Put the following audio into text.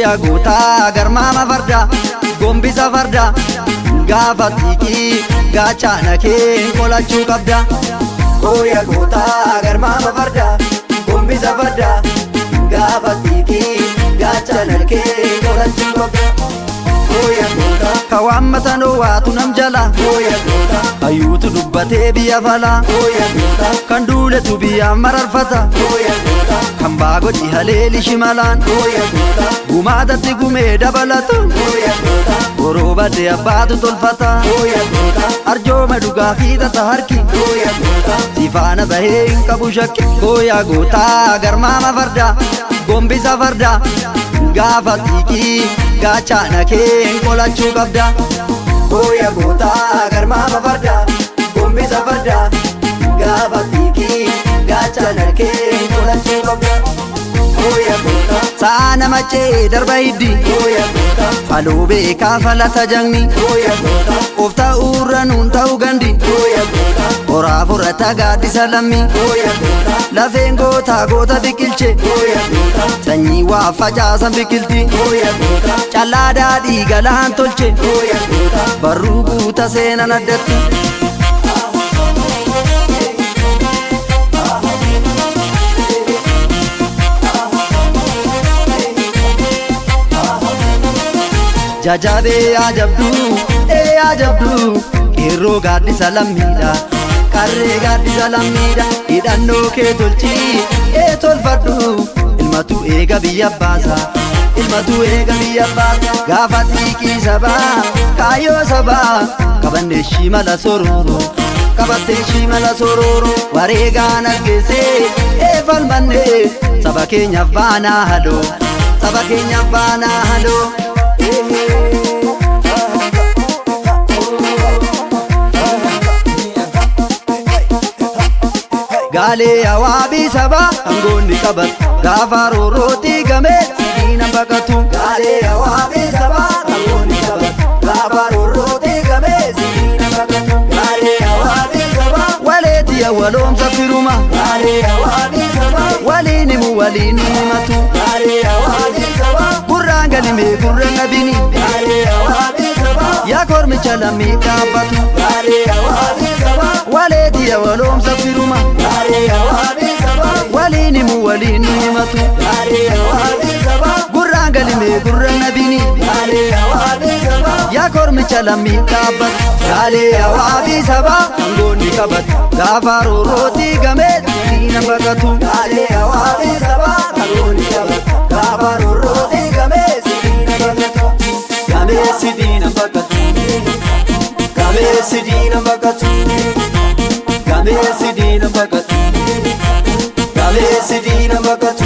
Goya goota garmaama farda gombisa farda gaafa tiikii gaachana kee qolachuu qabda. Goya goota garmaama farda gombisa farda gaafa tiikii gaachana kee qolachuu qabda. Goya goota kawaammatan waatu nam jala. Goya goota hayyuutu dubbatee biyya fala. Goya goota kan duuletu biyya mararfata. Goya goota kan baagoti haleeli shimalaan. Goya goota gumaatatti gumee dabalatu. Goya goota goroobadde abbaatu tolfata. Goya goota arjooma dhugaa fiixata harki. Goya goota sifaana bahee hin qabu shakki. Goya goota garmaama farda gombisa farda gaafa tiikii gaachana kee qolachuu qabda. Goya goota garmaama farda gombisa farda gaafa tiikii gaachana kee qolachuu qabda. Goya goota saana macee darba hiddi. Goya goota faluu beekaa falata jagni. Goya goota of ta'uurra nuun ta'u gandi. Goya goota horaa furata gaaddisa lammi. Goya goota lafeen goota goota biqilche. Goya goota sanyii waa facaasan biqilti. Goya goota callaa daadhii galaan tolche. Goya goota barruu guuta seenan addatti. Jajabee ajabdu qeerroo gaaddisa lammiidha qarree gaaddisa lammiidha hidhannoo kee tolchii tolfadhu ilmatu eega biyya baasa ilmatu eega biyya baasa gaafa tiikii sabaa kaayyoo sabaa qabannee shimala sororo qabattee shimala sororo wareegaan argeessee falmannee saba keenyaaf baanaa hadoo saba keenyaaf baanaa hadoo. Gaalee awaabii sabaa angoonni qabat gaafa roorrooti gamee sidiina baqatu. Gaalee awaabii sabaa angoonni qabat gaafa roorrooti gamee sidiina baqatu. Gaalee awaabii sabaa waleeti awwaloomsa firuma. Gaalee awaabii sabaa waliin himu waliin himatu. Gaalee awaabii sabaa gurraan galimee gurra nabini. Gaalee awaabii sabaa yaa kormicha lammii dhaabbatu. Gaalee awaabii sabaa waleeti awwaloomsa firuma. Gaalee awaabii sabaa waliin himu waliin himatu. Gaalee awaabii sabaa gurraan galimee gurra nabini. Gaalee awaabii sabaa yaa kormicha lammii dhaabbatu. Gaalee awaabii sabaa angoonni qabat gaafa roorrooti gamee sidiina baqatu. Gaalee awaabii sabaa angoonni qabat gaafa roorrooti gamee sidiina baqatu. Gamee sidiina baqatu. Gamee sidiina baqatu. Gamee sidiina baqatu. Gamee sidiina baqatu.